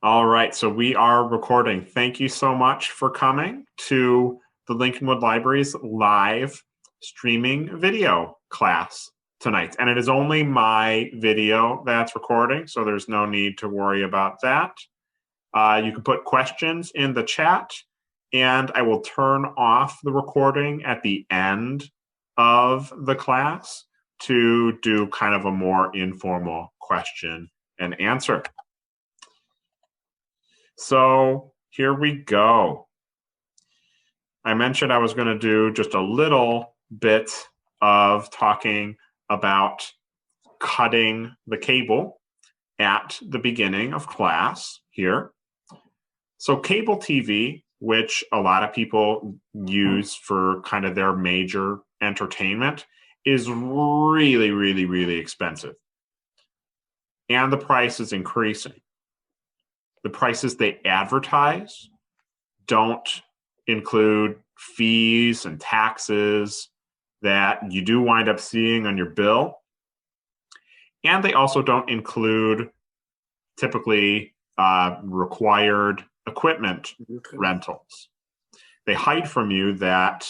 All right, so we are recording. Thank you so much for coming to the Lincolnwood Library's live streaming video class tonight. And it is only my video that's recording, so there's no need to worry about that. You can put questions in the chat, and I will turn off the recording at the end of the class to do kind of a more informal question and answer. So here we go. I mentioned I was going to do just a little bit of talking about cutting the cable at the beginning of class here. So cable TV, which a lot of people use for kind of their major entertainment, is really, really, really expensive. And the price is increasing. The prices they advertise don't include fees and taxes that you do wind up seeing on your bill. And they also don't include typically required equipment rentals. They hide from you that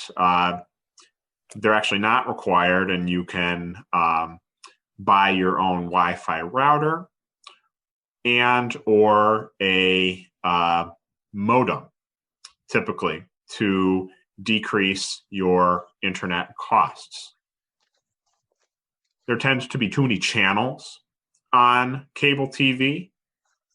they're actually not required, and you can buy your own Wi-Fi router and or a modem, typically, to decrease your internet costs. There tends to be too many channels on cable TV,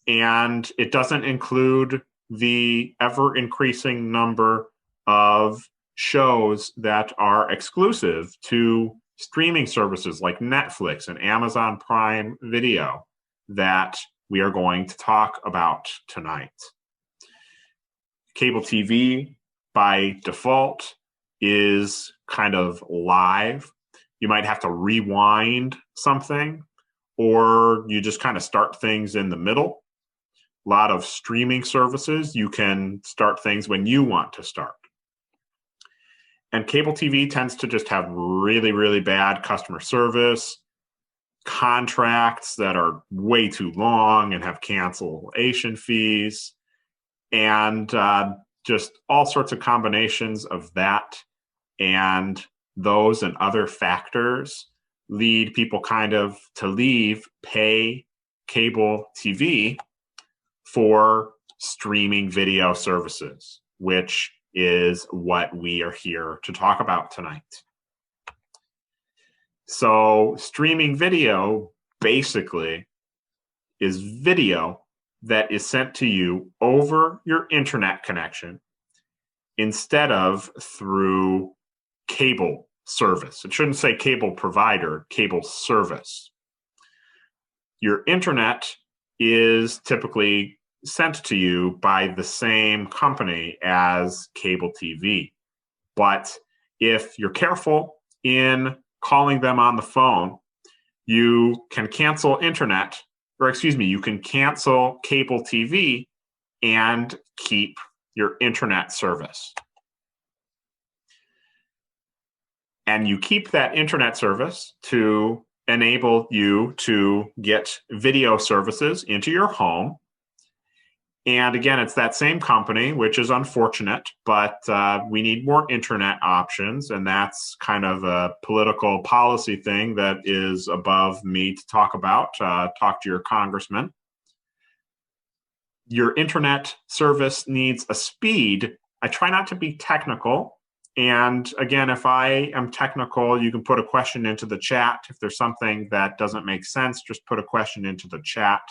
and it doesn't include the ever-increasing number of shows that are exclusive to streaming services like Netflix and Amazon Prime Video that we are going to talk about tonight. Cable TV, by default, is kind of live. You might have to rewind something, or you just kind of start things in the middle. A lot of streaming services, you can start things when you want to start. And cable TV tends to just have really, really bad customer service, contracts that are way too long and have cancellation fees, and just all sorts of combinations of that. And those and other factors lead people kind of to leave pay cable TV for streaming video services, which is what we are here to talk about tonight. So streaming video basically is video that is sent to you over your internet connection instead of through cable service. It shouldn't say cable provider, cable service. Your internet is typically sent to you by the same company as cable TV. But if you're careful in calling them on the phone, you can cancel internet, or excuse me, you can cancel cable TV and keep your internet service. And you keep that internet service to enable you to get video services into your home. And again, it's that same company, which is unfortunate, but we need more internet options, and that's kind of a political policy thing that is above me to talk about. Talk to your congressman. Your internet service needs a speed. I try not to be technical, and again, if I am technical, you can put a question into the chat. If there's something that doesn't make sense, just put a question into the chat.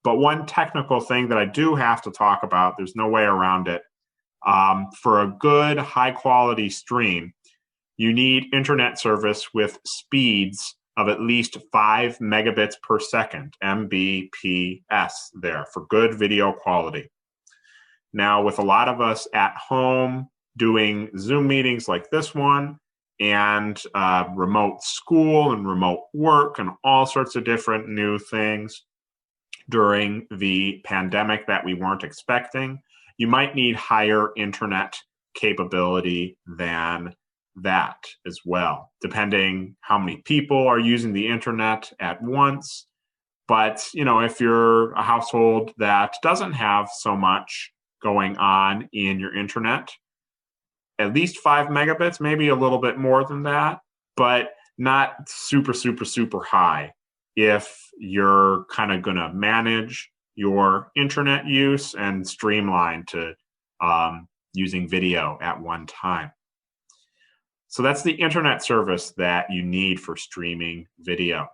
But one technical thing that I do have to talk about, there's no way around it. For a good high-quality stream, you need internet service with speeds of at least 5 megabits per second, Mbps there, for good video quality. Now, with a lot of us at home doing Zoom meetings like this one, and remote school and remote work and all sorts of different new things during the pandemic that we weren't expecting, you might need higher internet capability than that as well, depending how many people are using the internet at once, But, if you're a household that doesn't have so much going on in your internet, at least 5 megabits, maybe a little bit more than that, but not super, super, super high if you're kind of going to manage your internet use and streamline to using video at one time. So that's the internet service that you need for streaming video.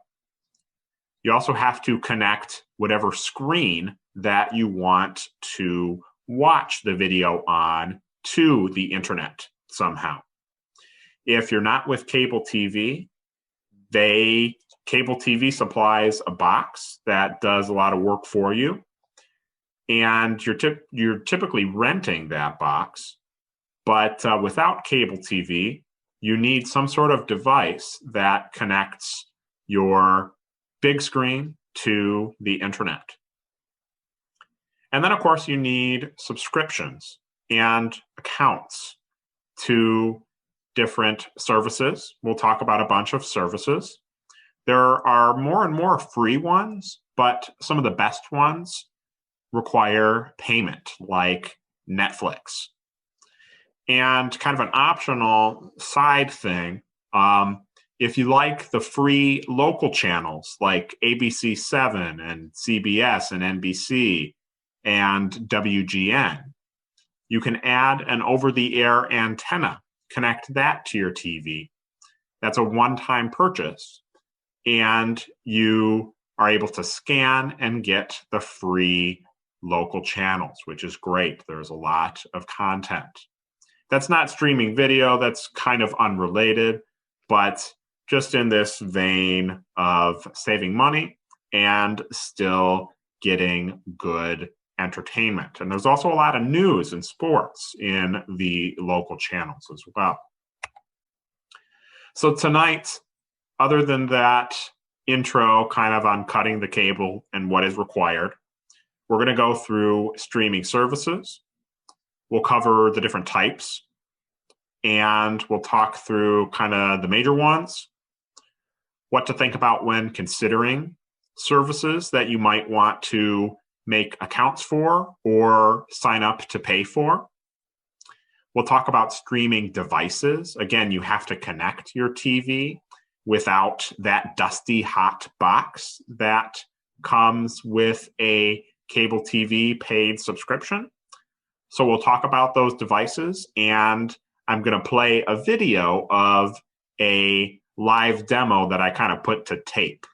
You also have to connect whatever screen that you want to watch the video on to the internet somehow. If you're not with cable TV, cable TV supplies a box that does a lot of work for you, and you're typically renting that box. But without cable TV, you need some sort of device that connects your big screen to the internet. And then, of course, you need subscriptions and accounts to different services. We'll talk about a bunch of services. There are more and more free ones, but some of the best ones require payment, like Netflix. And kind of an optional side thing, if you like the free local channels like ABC7 and CBS and NBC and WGN, you can add an over-the-air antenna, connect that to your TV. That's a one-time purchase, and you are able to scan and get the free local channels, which is great. There's a lot of content. That's not streaming video, that's kind of unrelated, but just in this vein of saving money and still getting good entertainment. And there's also a lot of news and sports in the local channels as well. So tonight, other than that intro kind of on cutting the cable and what is required, we're going to go through streaming services. We'll cover the different types, and we'll talk through kind of the major ones, what to think about when considering services that you might want to make accounts for or sign up to pay for. We'll talk about streaming devices. Again, you have to connect your TV without that dusty hot box that comes with a cable TV paid subscription. So we'll talk about those devices, and I'm going to play a video of a live demo that I kind of put to tape.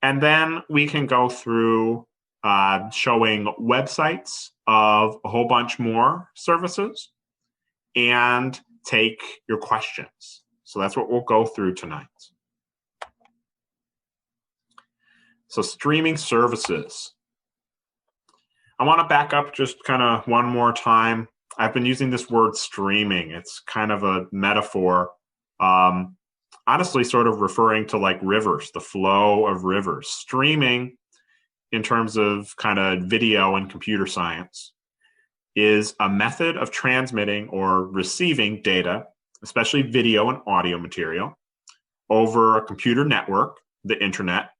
And then we can go through showing websites of a whole bunch more services and take your questions. So that's what we'll go through tonight. So streaming services. I want to back up just kind of one more time. I've been using this word streaming. It's kind of a metaphor, honestly sort of referring to like rivers, the flow of rivers. Streaming, in terms of kind of video and computer science, is a method of transmitting or receiving data, especially video and audio material, over a computer network, the internet,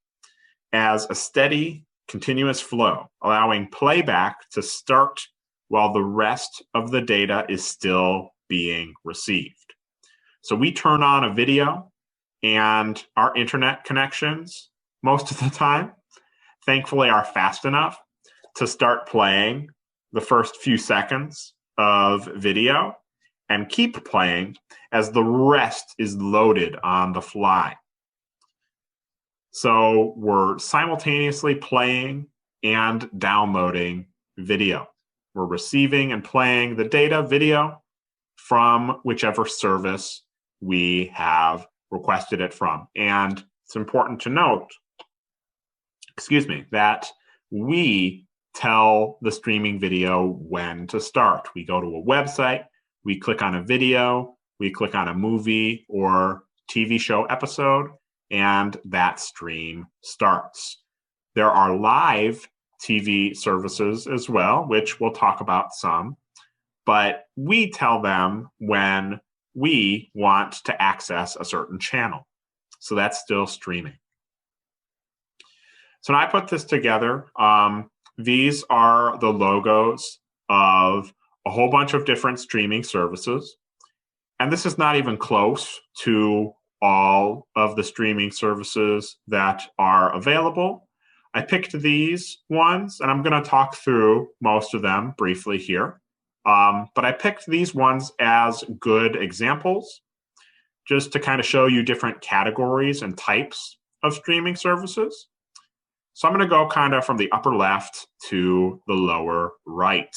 as a steady, continuous flow, allowing playback to start while the rest of the data is still being received. So we turn on a video, and our internet connections, most of the time, thankfully are fast enough to start playing the first few seconds of video and keep playing as the rest is loaded on the fly. So we're simultaneously playing and downloading video. We're receiving and playing the data, video, from whichever service we have requested it from. And it's important to note, that we tell the streaming video when to start. We go to a website, we click on a video, we click on a movie or TV show episode, and that stream starts. There are live TV services as well, which we'll talk about some, but we tell them when we want to access a certain channel. So that's still streaming. So now I put this together. These are the logos of a whole bunch of different streaming services. And this is not even close to all of the streaming services that are available. I picked these ones, and I'm going to talk through most of them briefly here. But I picked these ones as good examples, just to kind of show you different categories and types of streaming services. So I'm going to go kind of from the upper left to the lower right.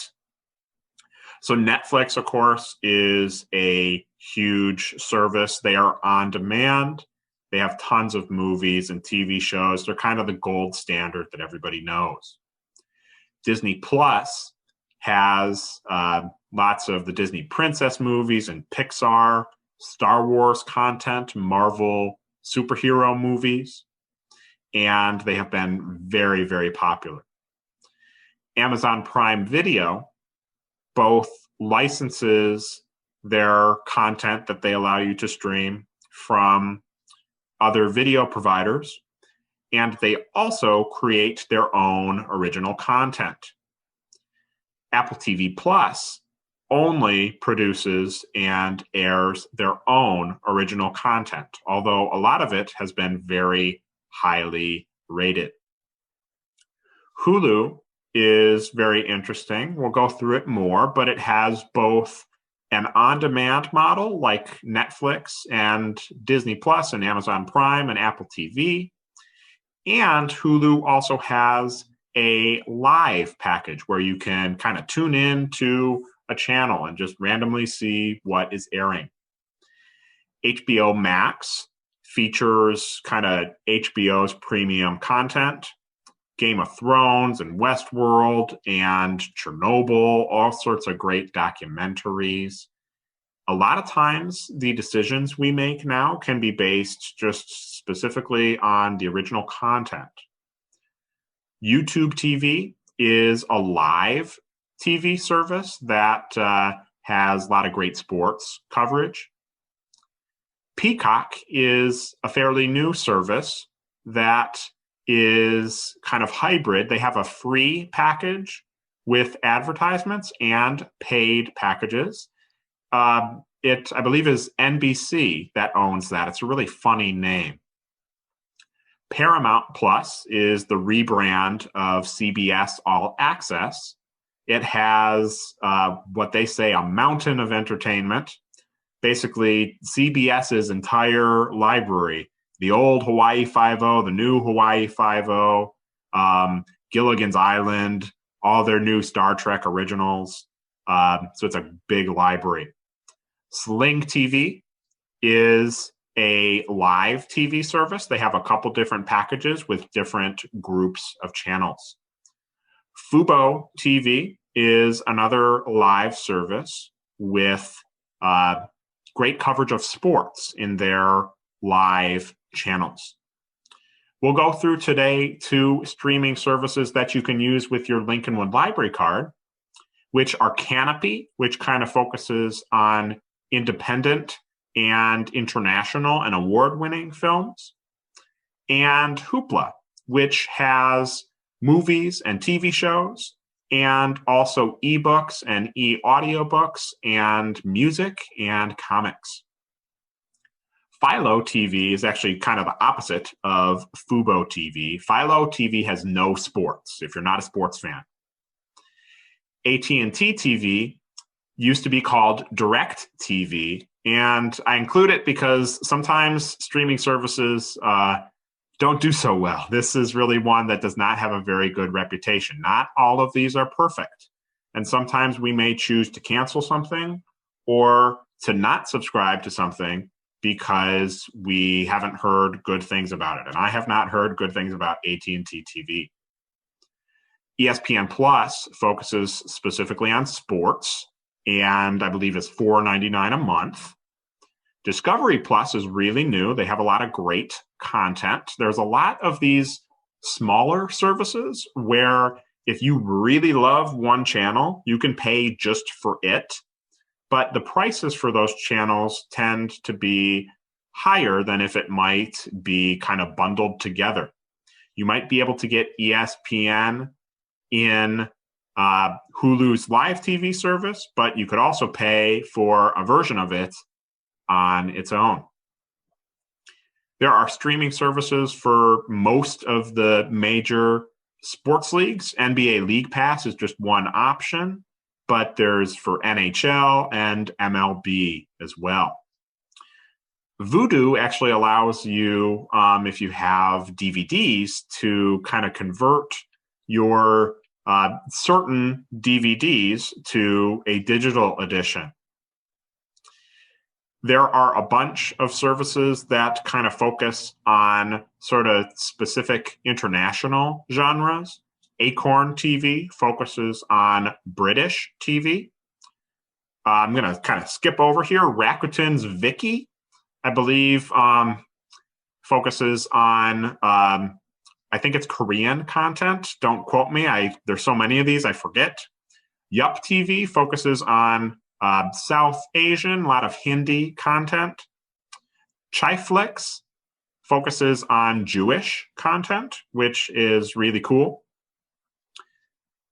So Netflix, of course, is a huge service. They are on demand. They have tons of movies and TV shows. They're kind of the gold standard that everybody knows. Disney Plus has lots of the Disney princess movies and Pixar, Star Wars content, Marvel superhero movies, and they have been very, very popular. Amazon Prime Video both licenses their content that they allow you to stream from other video providers, and they also create their own original content. Apple TV Plus only produces and airs their own original content, although a lot of it has been very highly rated. Hulu is very interesting. We'll go through it more, but it has both an on-demand model like Netflix and Disney Plus and Amazon Prime and Apple TV. And Hulu also has a live package where you can kind of tune in to a channel and just randomly see what is airing. HBO Max features kind of HBO's premium content, Game of Thrones and Westworld and Chernobyl, all sorts of great documentaries. A lot of times, the decisions we make now can be based just specifically on the original content. YouTube TV is a live TV service that has a lot of great sports coverage. Peacock is a fairly new service that is kind of hybrid. They have a free package with advertisements and paid packages. It, I believe, is NBC that owns that. It's a really funny name. Paramount Plus is the rebrand of CBS All Access. It has what they say a mountain of entertainment. Basically, CBS's entire library, the old Hawaii Five-0, the new Hawaii Five-0, Gilligan's Island, all their new Star Trek originals. So it's a big library. Sling TV is a live TV service. They have a couple different packages with different groups of channels. Hbo TV is another live service with great coverage of sports in their live channels. We'll go through today 2 streaming services that you can use with your Lincolnwood library card, which are Kanopy, which kind of focuses on independent and international and award-winning films, and Hoopla, which has movies and TV shows, and also ebooks and e-audiobooks and music and comics. Philo TV is actually kind of the opposite of Hbo TV. Philo TV has no sports, if you're not a sports fan. AT&T TV used to be called Direct TV, and I include it because sometimes streaming services don't do so well. This is really one that does not have a very good reputation. Not all of these are perfect, and sometimes we may choose to cancel something or to not subscribe to something because we haven't heard good things about it, and I have not heard good things about AT&T TV. Espn Plus focuses specifically on sports, and I believe it's $4.99 a month. Discovery Plus is really new. They have a lot of great content. There's a lot of these smaller services where if you really love one channel, you can pay just for it. But the prices for those channels tend to be higher than if it might be kind of bundled together. You might be able to get ESPN in Hulu's live TV service, but you could also pay for a version of it on its own. There are streaming services for most of the major sports leagues. NBA League Pass is just one option, but there's for NHL and MLB as well. Vudu actually allows you, if you have DVDs, to kind of convert your certain DVDs to a digital edition. There are a bunch of services that kind of focus on sort of specific international genres. Acorn TV focuses on British TV. I'm going to kind of skip over here. Rakuten's Viki, I believe, focuses on, I think it's Korean content. Don't quote me. There's so many of these, I forget. Yup TV focuses on South Asian, a lot of Hindi content. Chiflix focuses on Jewish content, which is really cool.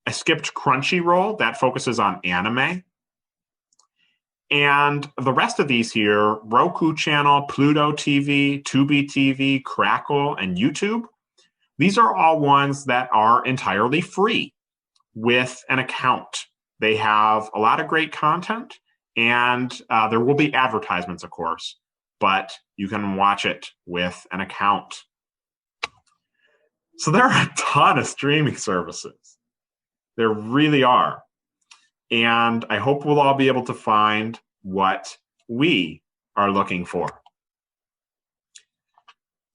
I skipped Crunchyroll, that focuses on anime. And the rest of these here, Roku channel, Pluto TV, Tubi TV, Crackle, and YouTube, these are all ones that are entirely free with an account. They have a lot of great content, and there will be advertisements, of course, but you can watch it with an account. So there are a ton of streaming services. There really are. And I hope we'll all be able to find what we are looking for.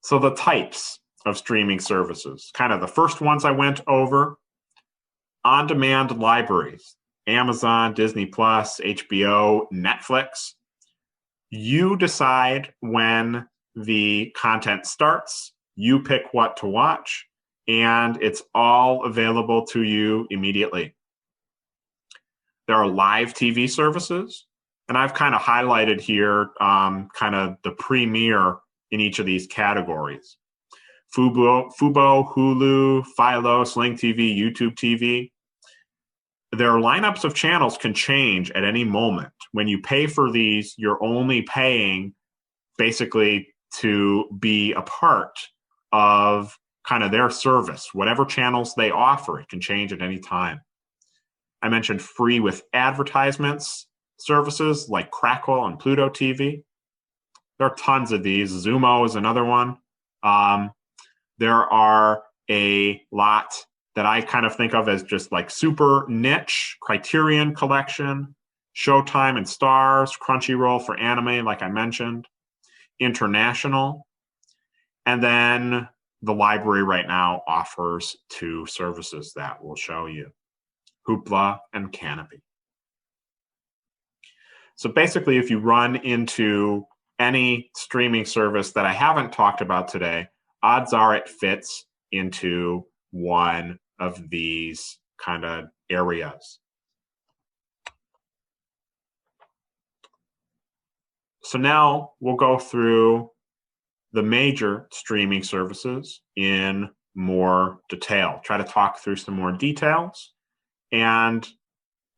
So the types of streaming services, kind of the first ones I went over, on-demand libraries, Amazon, Disney Plus, HBO, Netflix. You decide when the content starts, you pick what to watch, and it's all available to you immediately. There are live TV services, and I've kind of highlighted here kind of the premier in each of these categories. Fubo, Hulu, Philo, Sling TV, YouTube TV. Their lineups of channels can change at any moment. When you pay for these, you're only paying basically to be a part of kind of their service. Whatever channels they offer, it can change at any time. I mentioned free with advertisements services like Crackle and Pluto TV. There are tons of these. Zumo is another one. There are a lot that I kind of think of as just like super niche: Criterion Collection, Showtime and Stars, Crunchyroll for anime, like I mentioned, international. And then the library right now offers 2 services that we'll show you: Hoopla and Kanopy. So basically, if you run into any streaming service that I haven't talked about today, odds are it fits into one of these kind of areas. So now we'll go through the major streaming services in more detail, try to talk through some more details. And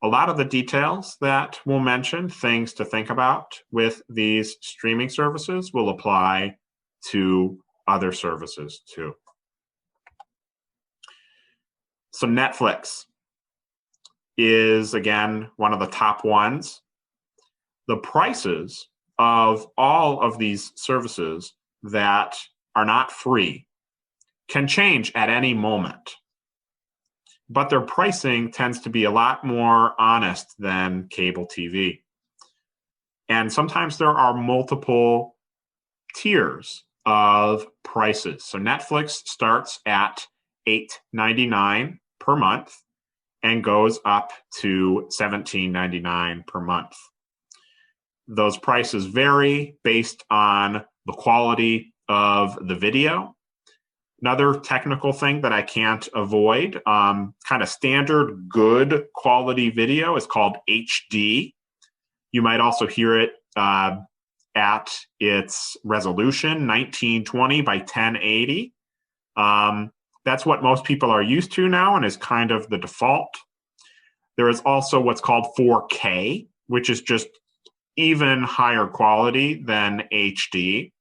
a lot of the details that we'll mention, things to think about with these streaming services, will apply to other services too. So Netflix is, again, one of the top ones. The prices of all of these services that are not free can change at any moment, but their pricing tends to be a lot more honest than cable TV. And sometimes there are multiple tiers of prices. So Netflix starts at $8.99 per month and goes up to $17.99 per month. Those prices vary based on the quality of the video. Another technical thing that I can't avoid, kind of standard good quality video is called HD. You might also hear it at its resolution, 1920 by 1080. That's what most people are used to now and is kind of the default. There is also what's called 4K, which is just even higher quality than HD.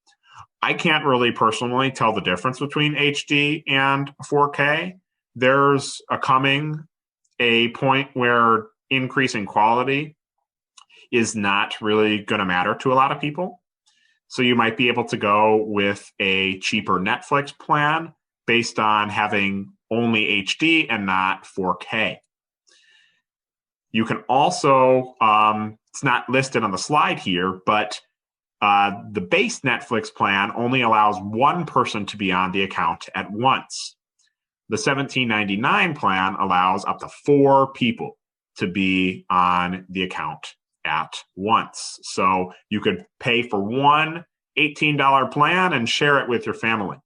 I can't really personally tell the difference between HD and 4K. There's a point where increasing quality is not really going to matter to a lot of people. So you might be able to go with a cheaper Netflix plan based on having only HD and not 4K. You can also, it's not listed on the slide here, but the base Netflix plan only allows one person to be on the account at once. The $17.99 plan allows up to 4 people to be on the account at once. So you could pay for one $18 plan and share it with your family.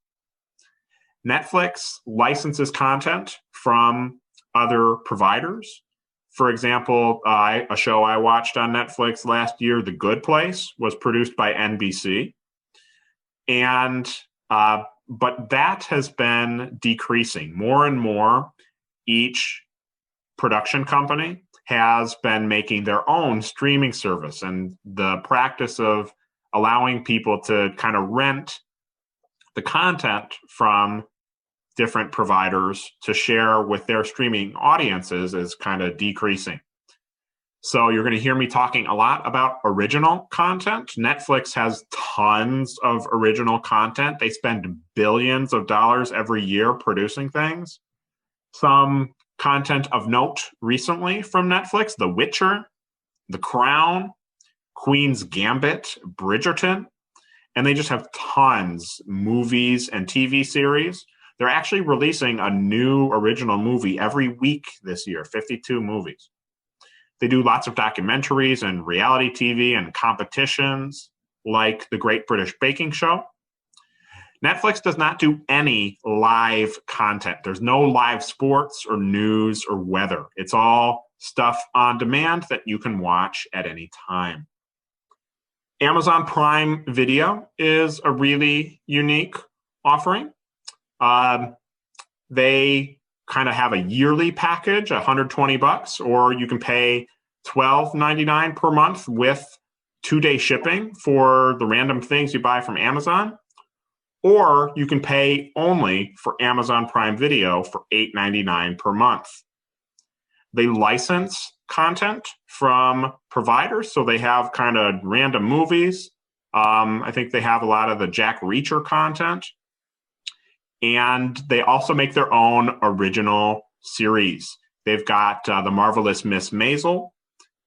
Netflix licenses content from other providers. For example, a show I watched on Netflix last year, The Good Place, was produced by NBC. But that has been decreasing. More and more, each production company has been making their own streaming service. And the practice of allowing people to kind of rent the content from different providers to share with their streaming audiences is kind of decreasing. So you're going to hear me talking a lot about original content. Netflix has tons of original content. They spend billions of dollars every year producing things. Some content of note recently from Netflix: The Witcher, The Crown, Queen's Gambit, Bridgerton, and they just have tons movies and TV series. They're actually releasing a new original movie every week this year, 52 movies. They do lots of documentaries and reality TV and competitions like The Great British Baking Show. Netflix does not do any live content. There's no live sports or news or weather. It's all stuff on demand that you can watch at any time. Amazon Prime Video is a really unique offering. They kind of have a yearly package, $120, or you can pay $12.99 per month with 2-day shipping for the random things you buy from Amazon. Or you can pay only for Amazon Prime Video for $8.99 per month. They license content from providers, so they have kind of random movies. I think they have a lot of the Jack Reacher content. And they also make their own original series. They've got The Marvelous Miss Maisel,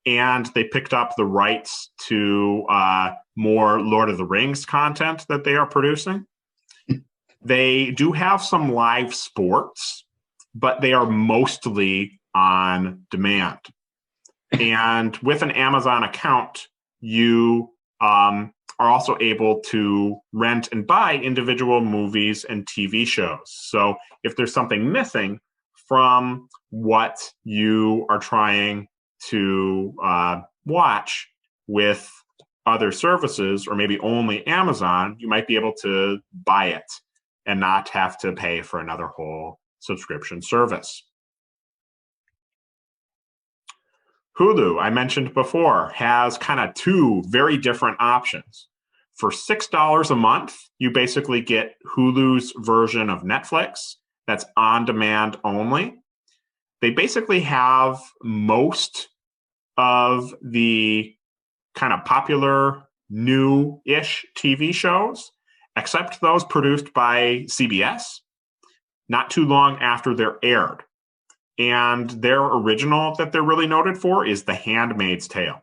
and they picked up the rights to more Lord of the Rings content that they are producing. They do have some live sports, but they are mostly on demand. And with an Amazon account, you are also able to rent and buy individual movies and TV shows. So if there's something missing from what you are trying to watch with other services, or maybe only Amazon, you might be able to buy it and not have to pay for another whole subscription service. Hulu, I mentioned before, has kind of 2 very different options. For $6 a month, you basically get Hulu's version of Netflix that's on demand only. They basically have most of the kind of popular new-ish TV shows, except those produced by CBS not too long after they're aired. And their original that they're really noted for is The Handmaid's Tale.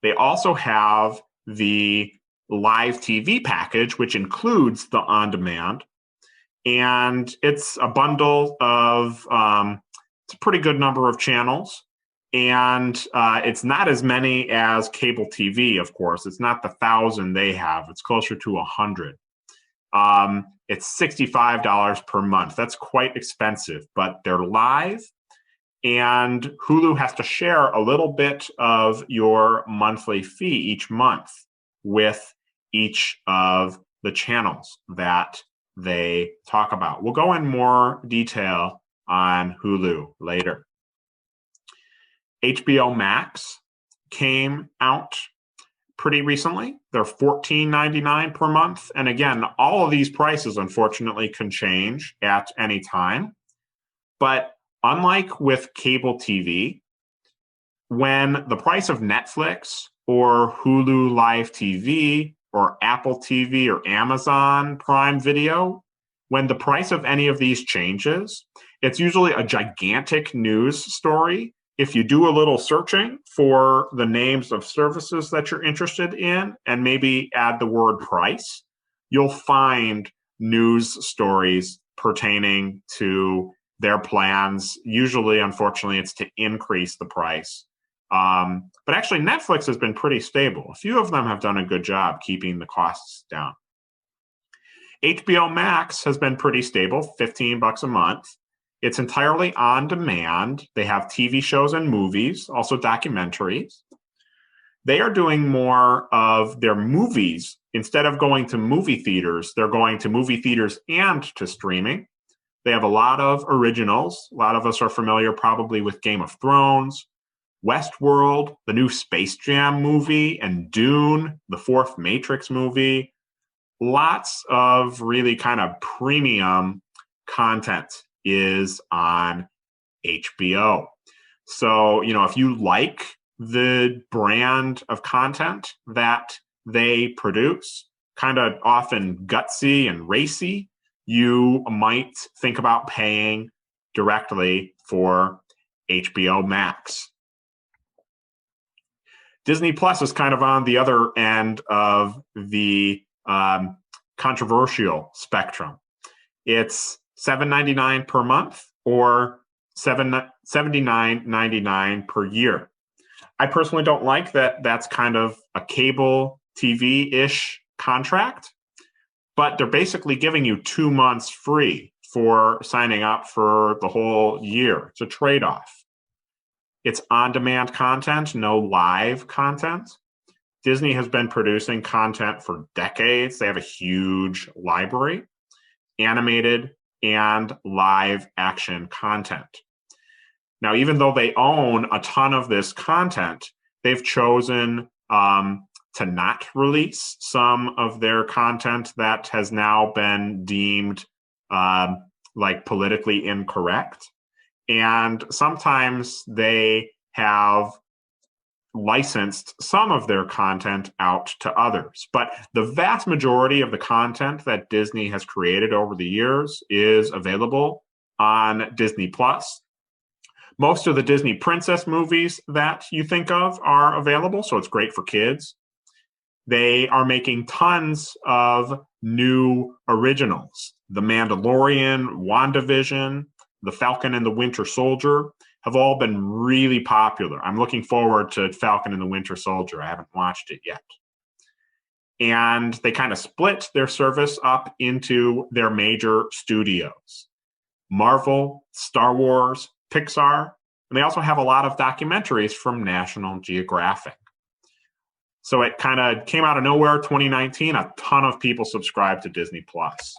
They also have the live TV package, which includes the on-demand. And it's a bundle of, it's a pretty good number of channels. And it's not as many as cable TV, of course. It's not the 1,000 they have. It's closer to 100. It's $65 per month. That's quite expensive, but they're live. And Hulu has to share a little bit of your monthly fee each month with each of the channels that they talk about. We'll go in more detail on Hulu later. HBO Max came out pretty recently. They're $14.99 per month. And again, all of these prices, unfortunately, can change at any time. But unlike with cable TV, when the price of Netflix or Hulu Live TV or Apple TV or Amazon Prime Video, when the price of any of these changes, it's usually a gigantic news story. If you do a little searching for the names of services that you're interested in and maybe add the word price, you'll find news stories pertaining to their plans. Usually, unfortunately, it's to increase the price. But actually, Netflix has been pretty stable. A few of them have done a good job keeping the costs down. HBO Max has been pretty stable, $15 a month. It's entirely on demand. They have TV shows and movies, also documentaries. They are doing more of their movies. Instead of going to movie theaters, they're going to movie theaters and to streaming. They have a lot of originals. A lot of us are familiar probably with Game of Thrones, Westworld, the new Space Jam movie, and Dune, the fourth Matrix movie. Lots of really kind of premium content is on HBO. So, if you like the brand of content that they produce, kind of often gutsy and racy, you might think about paying directly for HBO Max. Disney Plus is kind of on the other end of the controversial spectrum. It's $7.99 per month or $79.99 per year. I personally don't like that. That's kind of a cable TV-ish contract, but they're basically giving you 2 months free for signing up for the whole year. It's a trade-off. It's on-demand content, no live content. Disney has been producing content for decades. They have a huge library, animated and live action content. Now, even though they own a ton of this content, they've chosen to not release some of their content that has now been deemed politically incorrect. And sometimes they have licensed some of their content out to others. But the vast majority of the content that Disney has created over the years is available on Disney Plus. Most of the Disney princess movies that you think of are available, so it's great for kids. They are making tons of new originals. The Mandalorian, WandaVision, The Falcon and the Winter Soldier have all been really popular. I'm looking forward to Falcon and the Winter Soldier. I haven't watched it yet. And they kind of split their service up into their major studios: Marvel, Star Wars, Pixar, and they also have a lot of documentaries from National Geographic. So it kind of came out of nowhere, 2019. A ton of people subscribed to Disney Plus.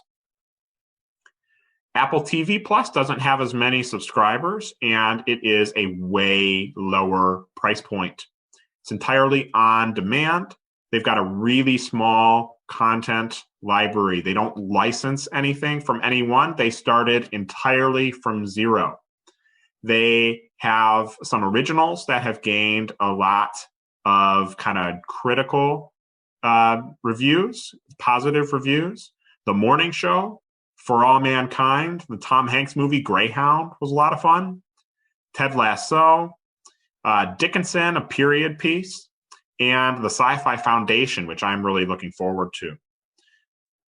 Apple TV Plus doesn't have as many subscribers, and it is a way lower price point. It's entirely on demand. They've got a really small content library. They don't license anything from anyone. They started entirely from zero. They have some originals that have gained a lot of kind of critical reviews, positive reviews. The Morning Show, For All Mankind, the Tom Hanks movie Greyhound was a lot of fun. Ted Lasso, Dickinson, a period piece, and the Sci-Fi Foundation, which I'm really looking forward to.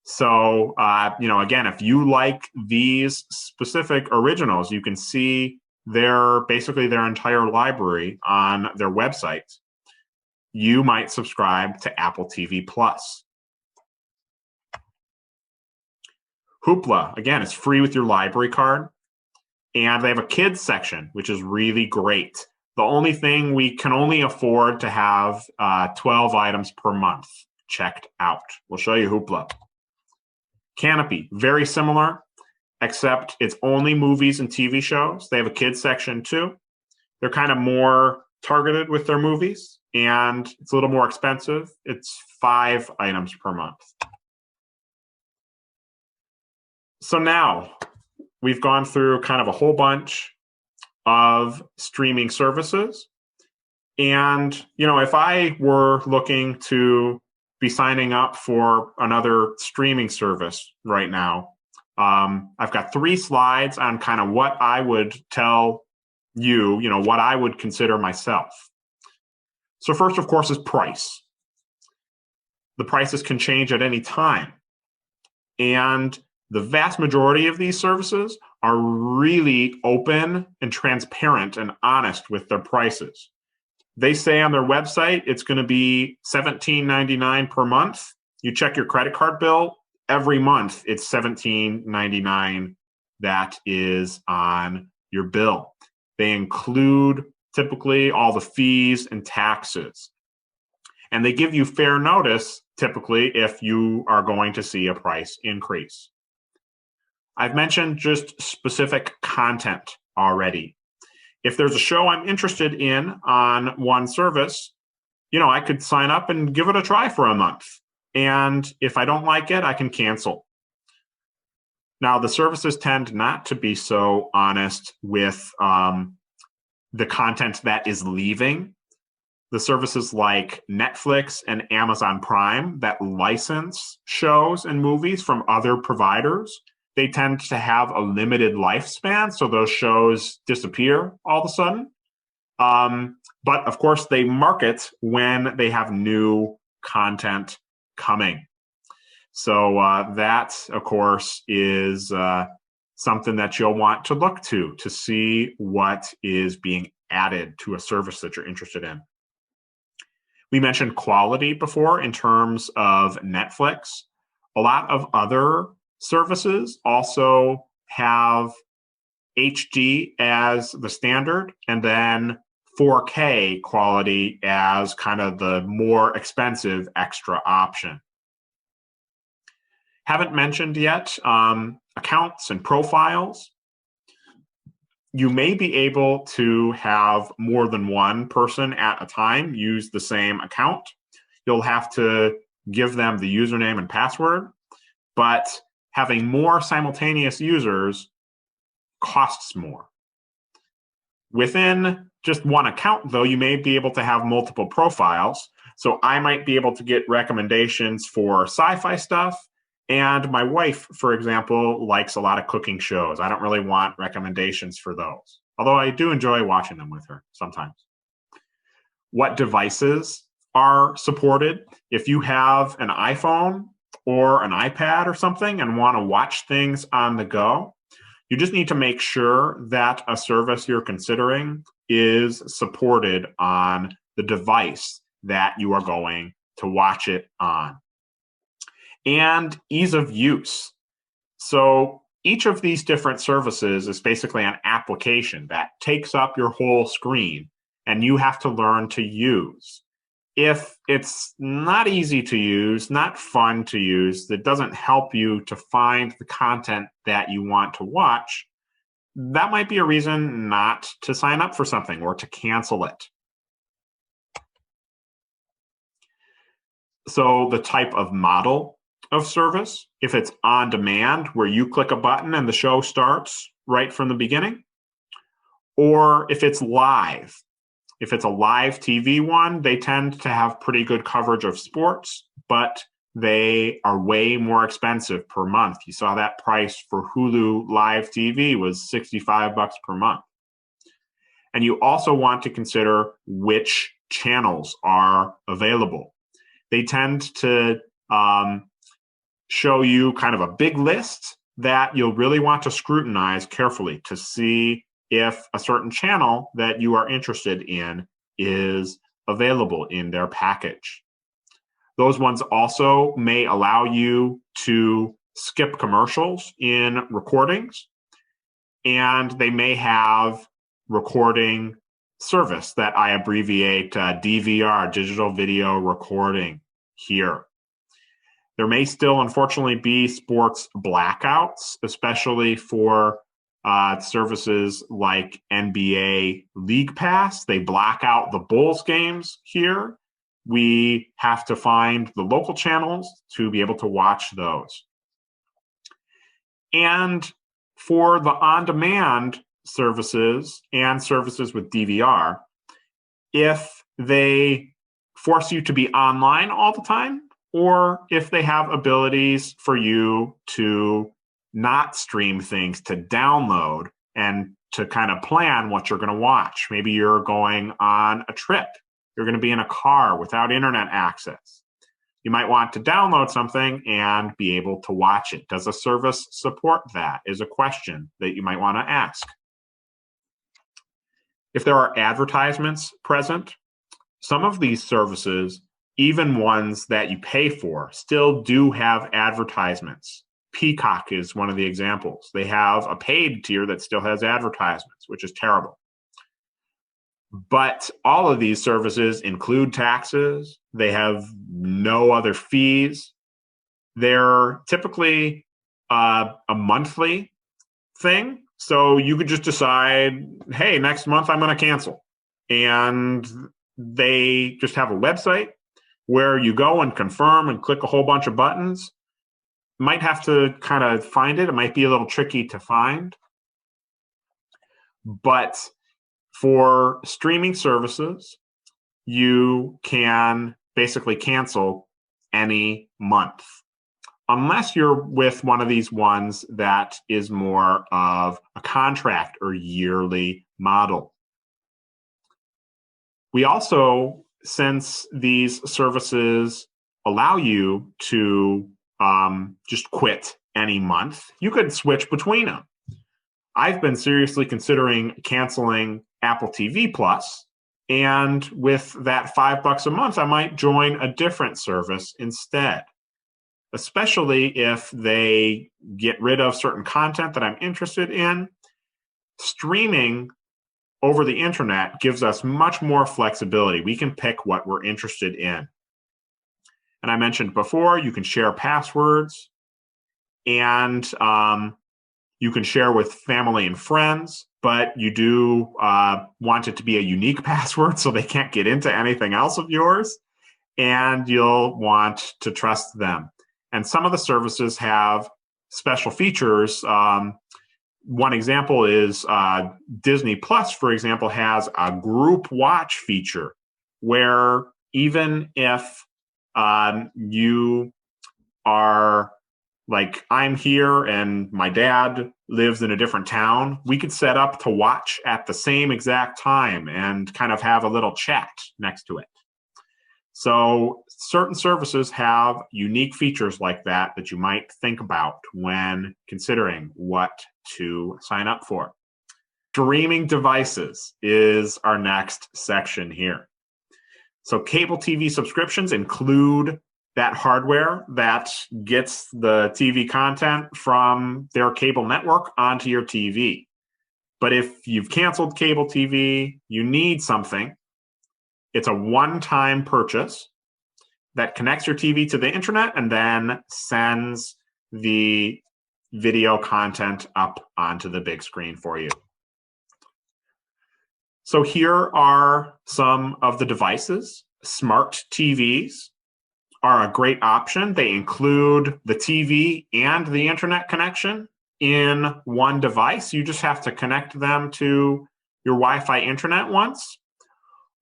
So, again, if you like these specific originals, you can see basically their entire library on their website. You might subscribe to Apple TV Plus. Hoopla, again, it's free with your library card. And they have a kids section, which is really great. The only thing, we can only afford to have 12 items per month checked out. We'll show you Hoopla. Kanopy, very similar, except it's only movies and TV shows. They have a kids section too. They're kind of more targeted with their movies, and it's a little more expensive. It's 5 items per month. So now we've gone through kind of a whole bunch of streaming services. And, if I were looking to be signing up for another streaming service right now, I've got 3 slides on kind of what I would tell you, what I would consider myself. So first, of course, is price. The prices can change at any time. And the vast majority of these services are really open and transparent and honest with their prices. They say on their website it's going to be $17.99 per month. You check your credit card bill, every month it's $17.99 that is on your bill. They include typically all the fees and taxes. And they give you fair notice typically if you are going to see a price increase. I've mentioned just specific content already. If there's a show I'm interested in on one service, I could sign up and give it a try for a month. And if I don't like it, I can cancel. Now, the services tend not to be so honest with the content that is leaving. The services like Netflix and Amazon Prime that license shows and movies from other providers, they tend to have a limited lifespan, so those shows disappear all of a sudden. But of course, they market when they have new content coming. So that, of course, is something that you'll want to look to see what is being added to a service that you're interested in. We mentioned quality before in terms of Netflix. A lot of other services also have HD as the standard and then 4K quality as kind of the more expensive extra option. Haven't mentioned yet accounts and profiles. You may be able to have more than one person at a time use the same account. You'll have to give them the username and password, but having more simultaneous users costs more. Within just one account, though, you may be able to have multiple profiles. So I might be able to get recommendations for sci-fi stuff. And my wife, for example, likes a lot of cooking shows. I don't really want recommendations for those, although I do enjoy watching them with her sometimes. What devices are supported? If you have an iPhone or an iPad or something and want to watch things on the go, you just need to make sure that a service you're considering is supported on the device that you are going to watch it on. And ease of use. So each of these different services is basically an application that takes up your whole screen and you have to learn to use. If it's not easy to use, not fun to use, that doesn't help you to find the content that you want to watch, that might be a reason not to sign up for something or to cancel it. So the type of model of service, if it's on demand where you click a button and the show starts right from the beginning, or if it's live. If it's a live TV one, they tend to have pretty good coverage of sports, but they are way more expensive per month. You saw that price for Hulu live TV was $65 per month. And you also want to consider which channels are available. They tend to show you kind of a big list that you'll really want to scrutinize carefully to see if a certain channel that you are interested in is available in their package. Those ones also may allow you to skip commercials in recordings, and they may have recording service that I abbreviate DVR, digital video recording here. There may still, unfortunately, be sports blackouts, especially for services like NBA League Pass. They black out the Bulls games here. We have to find the local channels to be able to watch those. And for the on-demand services and services with DVR, if they force you to be online all the time, or if they have abilities for you to not stream things, to download and to kind of plan what you're going to watch. Maybe you're going on a trip. You're going to be in a car without internet access. You might want to download something and be able to watch it. Does a service support that? Is a question that you might want to ask. If there are advertisements present, some of these services, even ones that you pay for, still do have advertisements. Peacock is one of the examples. They have a paid tier that still has advertisements, which is terrible. But all of these services include taxes. They have no other fees. They're typically a monthly thing. So you could just decide, hey, next month I'm going to cancel. And they just have a website where you go and confirm and click a whole bunch of buttons. Might have to kind of find it. It might be a little tricky to find. But for streaming services, you can basically cancel any month, unless you're with one of these ones that is more of a contract or yearly model. We also, since these services allow you to just quit any month, you could switch between them. I've been seriously considering canceling Apple TV Plus, and with that $5 a month, I might join a different service instead, especially if they get rid of certain content that I'm interested in. Streaming over the internet gives us much more flexibility. We can pick what we're interested in. And I mentioned before, you can share passwords, and you can share with family and friends, but you do want it to be a unique password so they can't get into anything else of yours, and you'll want to trust them. And some of the services have special features. One example is Disney Plus, for example, has a group watch feature where even if you are like, I'm here and my dad lives in a different town, we could set up to watch at the same exact time and kind of have a little chat next to it. So certain services have unique features like that that you might think about when considering what to sign up for. Streaming devices is our next section here. So cable TV subscriptions include that hardware that gets the TV content from their cable network onto your TV. But if you've canceled cable TV, you need something. It's a one-time purchase that connects your TV to the internet and then sends the video content up onto the big screen for you. So here are some of the devices. Smart TVs are a great option. They include the TV and the internet connection in one device. You just have to connect them to your Wi-Fi internet once.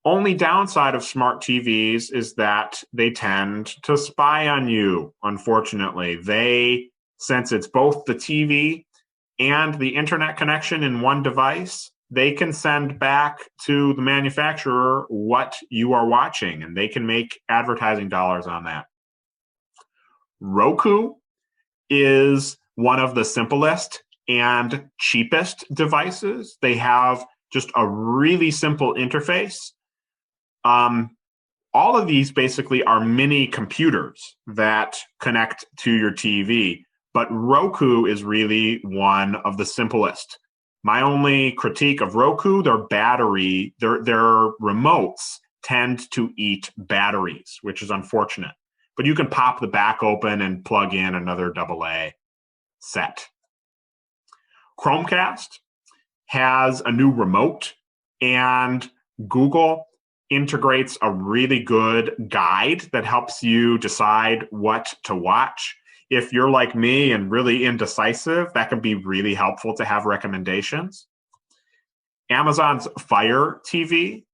Only downside of smart TVs is that they tend to spy on you, unfortunately. Since it's both the TV and the internet connection in one device, they can send back to the manufacturer what you are watching, and they can make advertising dollars on that. Roku is one of the simplest and cheapest devices. They have just a really simple interface. All of these basically are mini computers that connect to your TV, but Roku is really one of the simplest. My only critique of Roku, their remotes tend to eat batteries, which is unfortunate. but you can pop the back open and plug in another AA set. Chromecast has a new remote, and Google integrates a really good guide that helps you decide what to watch. If you're like me and really indecisive, that can be really helpful to have recommendations. Amazon's Fire TV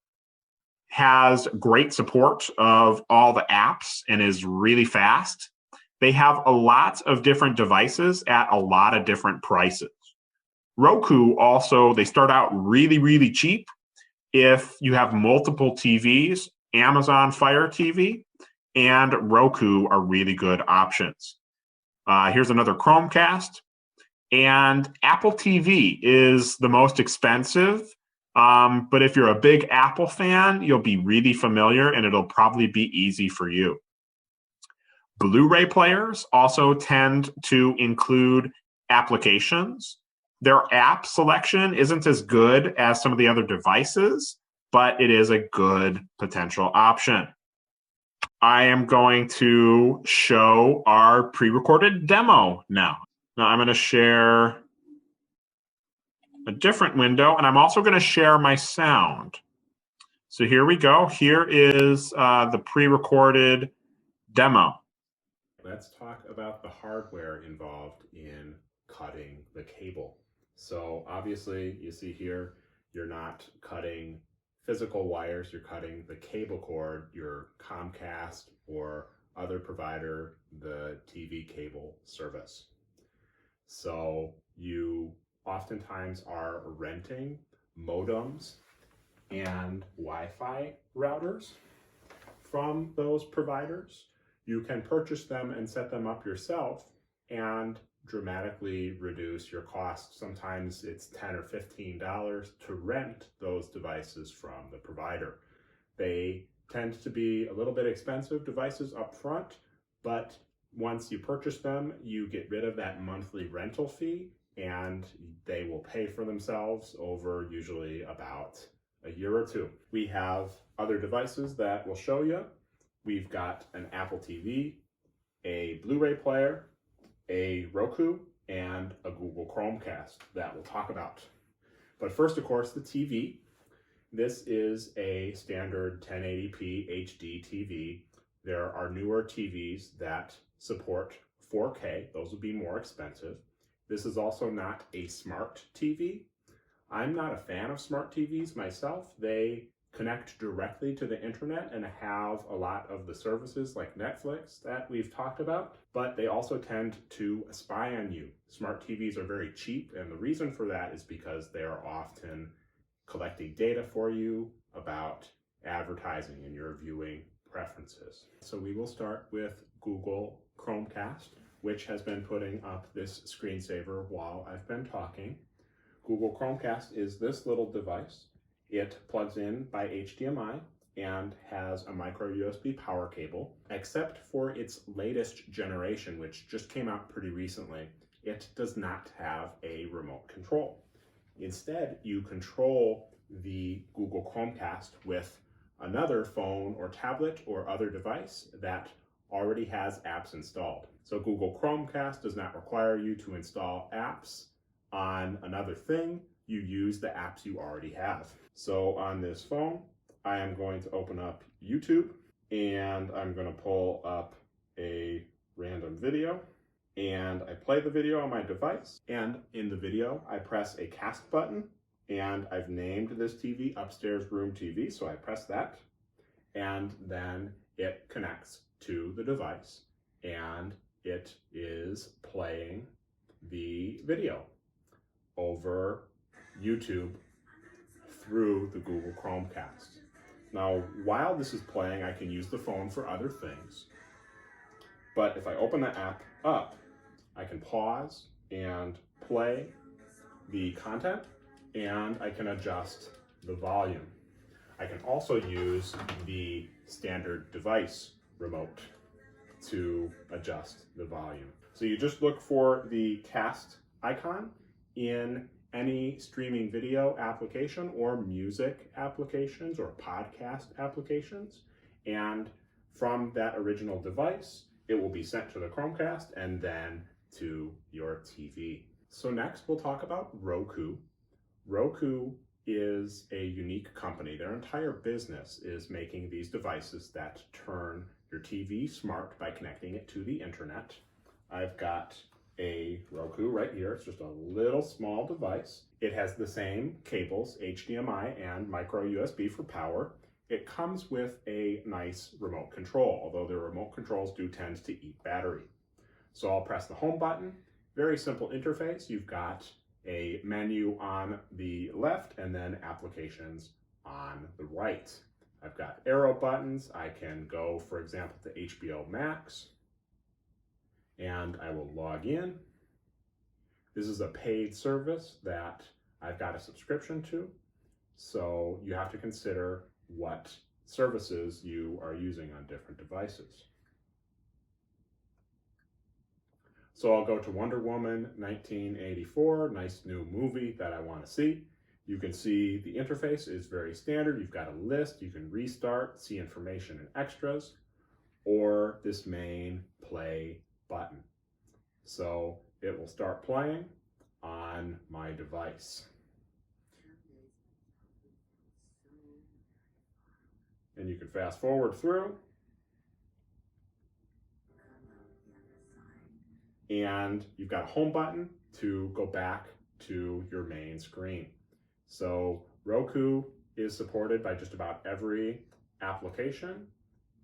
has great support of all the apps and is really fast. They have a lot of different devices at a lot of different prices. Roku also, they start out really, really cheap. If you have multiple TVs, Amazon Fire TV and Roku are really good options. Here's another Chromecast. And Apple TV is the most expensive. But if you're a big Apple fan, you'll be really familiar and it'll probably be easy for you. Blu-ray players also tend to include applications. Their app selection isn't as good as some of the other devices, but it is a good potential option. I am going to show our pre-recorded demo now. Now I'm going to share a different window, and I'm also going to share my sound. So here we go. Here is the pre-recorded demo. Let's talk about the hardware involved in cutting the cable. So obviously you see here, you're not cutting physical wires, you're cutting the cable cord, your Comcast or other provider, the TV cable service. So you oftentimes are renting modems and Wi-Fi routers from those providers. You can purchase them and set them up yourself and dramatically reduce your cost. Sometimes it's $10 or $15 to rent those devices from the provider. They tend to be a little bit expensive devices up front, but once you purchase them, you get rid of that monthly rental fee and they will pay for themselves over usually about a year or two. We have other devices that we'll show you. We've got an Apple TV, a Blu-ray player, a Roku, and a Google Chromecast that we'll talk about. But first, of course, the TV. This is a standard 1080p HD TV. There are newer TVs that support 4K. Those would be more expensive. This is also not a smart TV. I'm not a fan of smart TVs myself. They connect directly to the internet and have a lot of the services like Netflix that we've talked about, but they also tend to spy on you. Smart TVs are very cheap, and the reason for that is because they are often collecting data for you about advertising and your viewing preferences. So we will start with Google Chromecast, which has been putting up this screensaver while I've been talking. Google Chromecast is this little device. It plugs in by HDMI and has a micro USB power cable. Except for its latest generation, which just came out pretty recently, it does not have a remote control. Instead, you control the Google Chromecast with another phone or tablet or other device that already has apps installed. So Google Chromecast does not require you to install apps on another thing. You use the apps you already have. So on this phone, I am going to open up YouTube and I'm going to pull up a random video and I play the video on my device. And in the video, I press a cast button and I've named this TV Upstairs Room TV. So I press that and then it connects to the device and it is playing the video over YouTube through the Google Chromecast. Now, while this is playing, I can use the phone for other things. But if I open the app up, I can pause and play the content, and I can adjust the volume. I can also use the standard device remote to adjust the volume. So you just look for the cast icon in any streaming video application or music applications or podcast applications. And From that original device, it will be sent to the Chromecast and then to your TV. So next we'll talk about Roku. Roku is a unique company. Their entire business is making these devices that turn your TV smart by connecting it to the internet. I've got a Roku right here. It's just a little small device. It has the same cables, HDMI and micro USB for power. It comes with a nice remote control, although the remote controls do tend to eat battery. So I'll press the home button. Very simple interface. You've got a menu on the left and then applications on the right. I've got arrow buttons. I can go, for example, to HBO Max, and I will log in. This is a paid service that I've got a subscription to, so you have to consider what services you are using on different devices. So I'll go to Wonder Woman 1984, nice new movie that I want to see. You can see the interface is very standard. You've got a list, you can restart, see information and extras, or this main play button. So it will start playing on my device. And you can fast forward through. And you've got a home button to go back to your main screen. So Roku is supported by just about every application.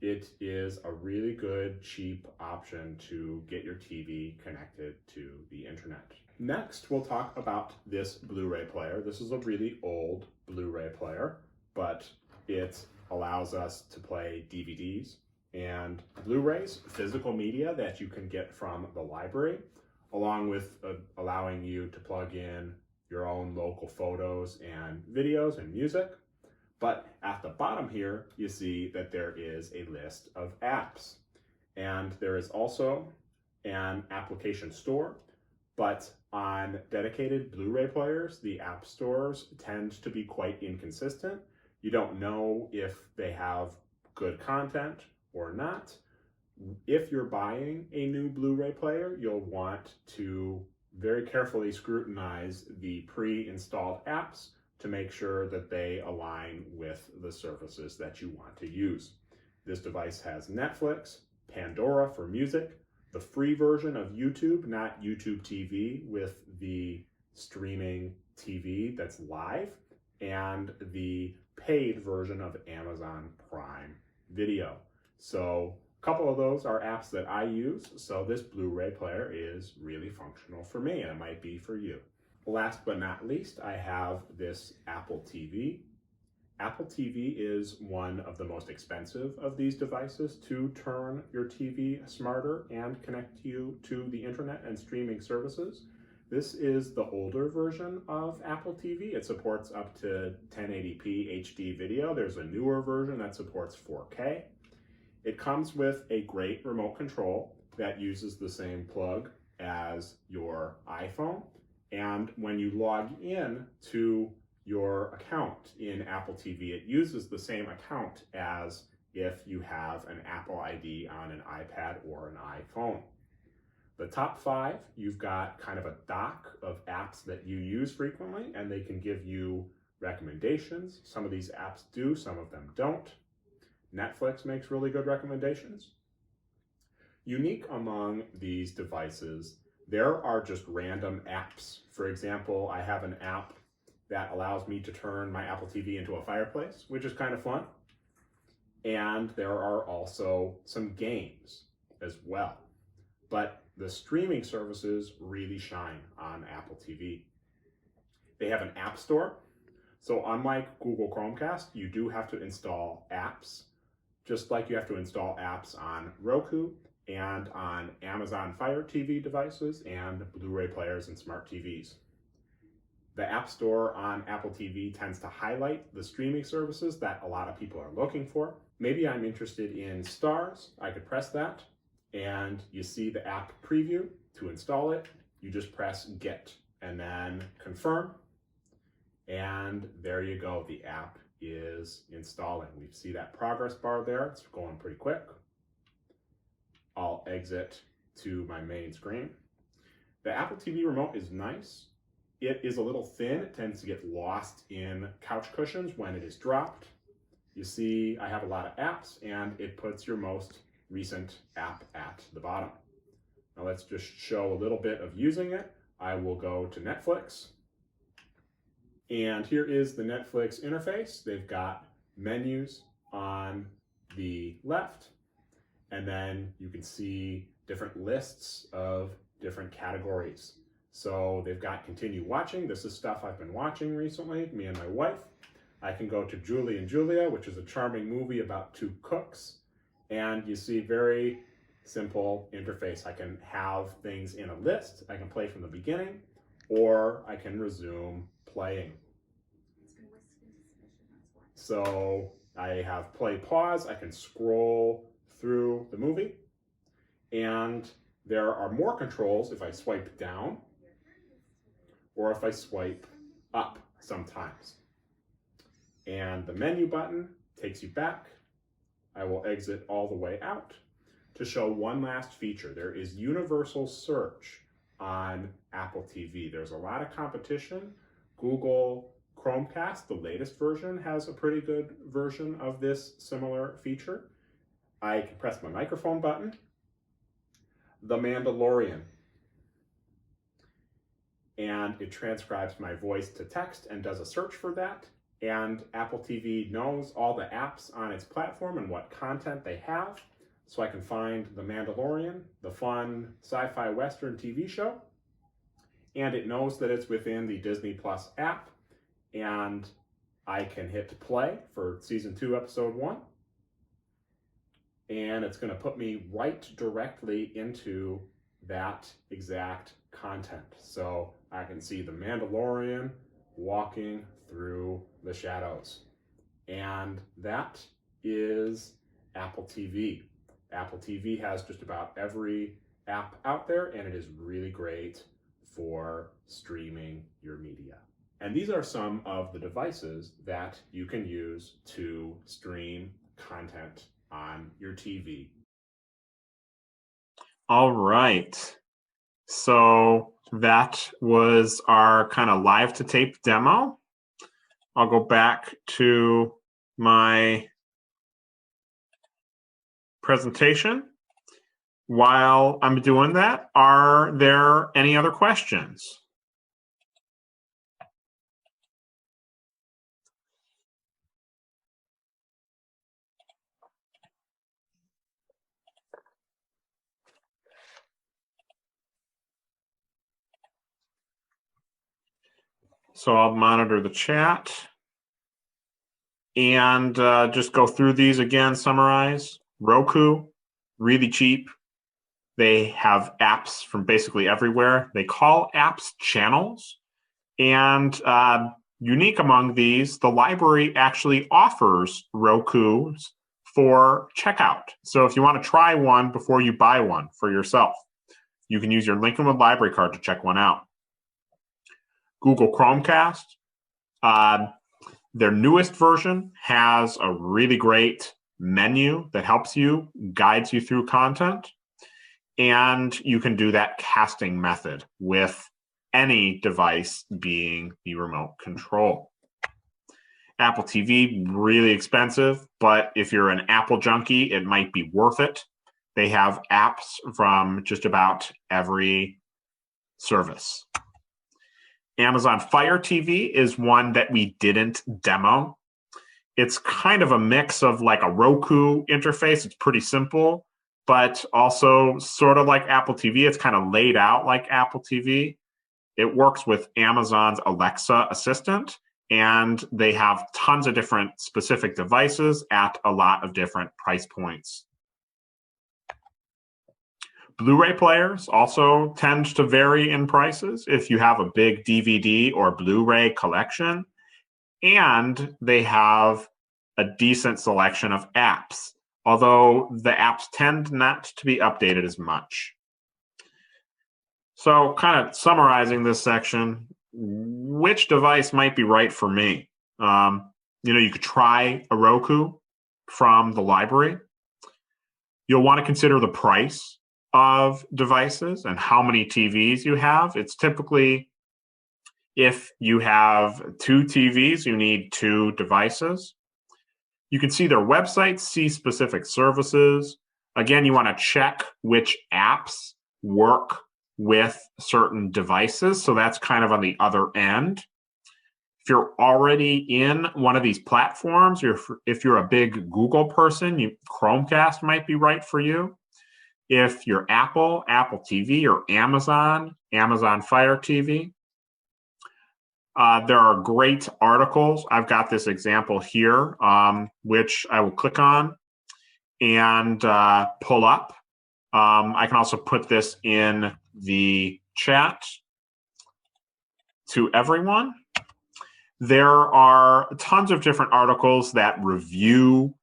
It is a really good, cheap option to get your TV connected to the internet. Next, we'll talk about this Blu-ray player. This is a really old Blu-ray player, but it allows us to play DVDs and Blu-rays, physical media that you can get from the library, along with allowing you to plug in your own local photos and videos and music. But at the bottom here, you see that there is a list of apps. And there is also an application store, but on dedicated Blu-ray players, the app stores tend to be quite inconsistent. You don't know if they have good content or not. If you're buying a new Blu-ray player, you'll want to very carefully scrutinize the pre-installed apps to make sure that they align with the services that you want to use. This device has Netflix, Pandora for music, the free version of YouTube, not YouTube TV with the streaming TV that's live, and the paid version of Amazon Prime Video. So a couple of those are apps that I use, so this Blu-ray player is really functional for me, and it might be for you. Last but not least, I have this Apple TV. Apple TV is one of the most expensive of these devices to turn your TV smarter and connect you to the internet and streaming services. This is the older version of Apple TV. It supports up to 1080p HD video. There's a newer version that supports 4K. It comes with a great remote control that uses the same plug as your iPhone. And when you log in to your account in Apple TV, it uses the same account as if you have an Apple ID on an iPad or an iPhone. The top 5, you've got kind of a dock of apps that you use frequently, and they can give you recommendations. Some of these apps do, some of them don't. Netflix makes really good recommendations. Unique among these devices, there are just random apps. For example, I have an app that allows me to turn my Apple TV into a fireplace, which is kind of fun. And there are also some games as well. But the streaming services really shine on Apple TV. They have an app store. So unlike Google Chromecast, you do have to install apps, just like you have to install apps on Roku and on Amazon Fire TV devices and Blu-ray players and smart TVs. The App Store on Apple TV tends to highlight the streaming services that a lot of people are looking for. Maybe I'm interested in Stars. I could press that, and you see the app preview. To install it, you just press Get, and then Confirm, and there you go. The app is installing. We see that progress bar there. It's going pretty quick. I'll exit to my main screen. The Apple TV remote is nice. It is a little thin. It tends to get lost in couch cushions when it is dropped. You see I have a lot of apps, and it puts your most recent app at the bottom. Now let's just show a little bit of using it. I will go to Netflix. And here is the Netflix interface. They've got menus on the left, and then you can see different lists of different categories. So they've got continue watching. This is stuff I've been watching recently, me and my wife. I can go to Julie and Julia, which is a charming movie about two cooks. And you see very simple interface. I can have things in a list. I can play from the beginning, or I can resume playing. So I have play pause. I can scroll through the movie. And there are more controls if I swipe down or if I swipe up sometimes. And the menu button takes you back. I will exit all the way out to show one last feature. There is universal search on Apple TV. There's a lot of competition. Google Chromecast, the latest version, has a pretty good version of this similar feature. I can press my microphone button. The Mandalorian. And it transcribes my voice to text and does a search for that. And Apple TV knows all the apps on its platform and what content they have. So I can find The Mandalorian, the fun sci-fi Western TV show. And it knows that it's within the Disney Plus app. And I can hit play for season 2, episode 1. And it's going to put me right directly into that exact content. So I can see the Mandalorian walking through the shadows. And that is Apple TV. Apple TV has just about every app out there, and it is really great for streaming your media. And these are some of the devices that you can use to stream content on your TV. All right. So that was our kind of live to tape demo. I'll go back to my presentation. While I'm doing that, are there any other questions? So I'll monitor the chat and just go through these again, summarize. Roku, really cheap. They have apps from basically everywhere. They call apps channels. And unique among these, the library actually offers Rokus for checkout. So if you want to try one before you buy one for yourself, you can use your Lincolnwood library card to check one out. Google Chromecast, their newest version has a really great menu that helps you, guides you through content, and you can do that casting method with any device being the remote control. Apple TV, really expensive, but if you're an Apple junkie, it might be worth it. They have apps from just about every service. Amazon Fire TV is one that we didn't demo. It's kind of a mix of like a Roku interface. It's pretty simple, but also sort of like Apple TV. It's kind of laid out like Apple TV. It works with Amazon's Alexa assistant, and they have tons of different specific devices at a lot of different price points. Blu-ray players also tend to vary in prices if you have a big DVD or Blu-ray collection, and they have a decent selection of apps, although the apps tend not to be updated as much. So kind of summarizing this section, which device might be right for me? You could try a Roku from the library. You'll want to consider the price of devices and how many TVs you have. It's typically, if you have 2 TVs, you need 2 devices. You can see their websites, see specific services. Again, you want to check which apps work with certain devices. So that's kind of on the other end. If you're already in one of these platforms, if you're a big Google person, Chromecast might be right for you. If you're Apple TV, or Amazon Fire TV. There are great articles. I've got this example here, which I will click on and pull up. I can also put this in the chat to everyone. There are tons of different articles that review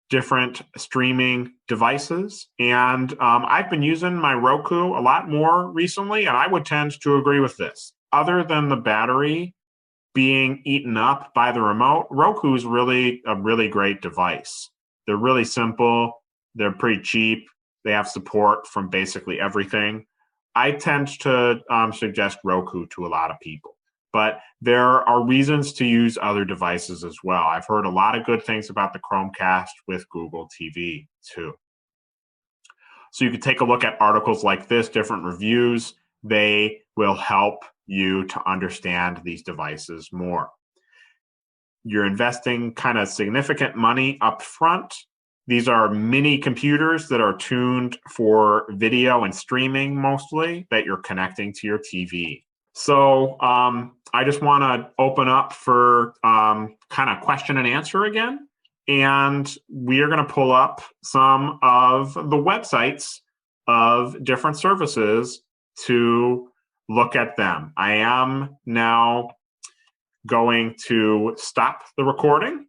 different streaming devices. And I've been using my Roku a lot more recently, and I would tend to agree with this. Other than the battery being eaten up by the remote, Roku is really a really great device. They're really simple. They're pretty cheap. They have support from basically everything. I tend to suggest Roku to a lot of people. But there are reasons to use other devices as well. I've heard a lot of good things about the Chromecast with Google TV too. So you can take a look at articles like this, different reviews. They will help you to understand these devices more. You're investing kind of significant money up front. These are mini computers that are tuned for video and streaming mostly, that you're connecting to your TV. So I just want to open up for kind of question and answer again. And we are going to pull up some of the websites of different services to look at them. I am now going to stop the recording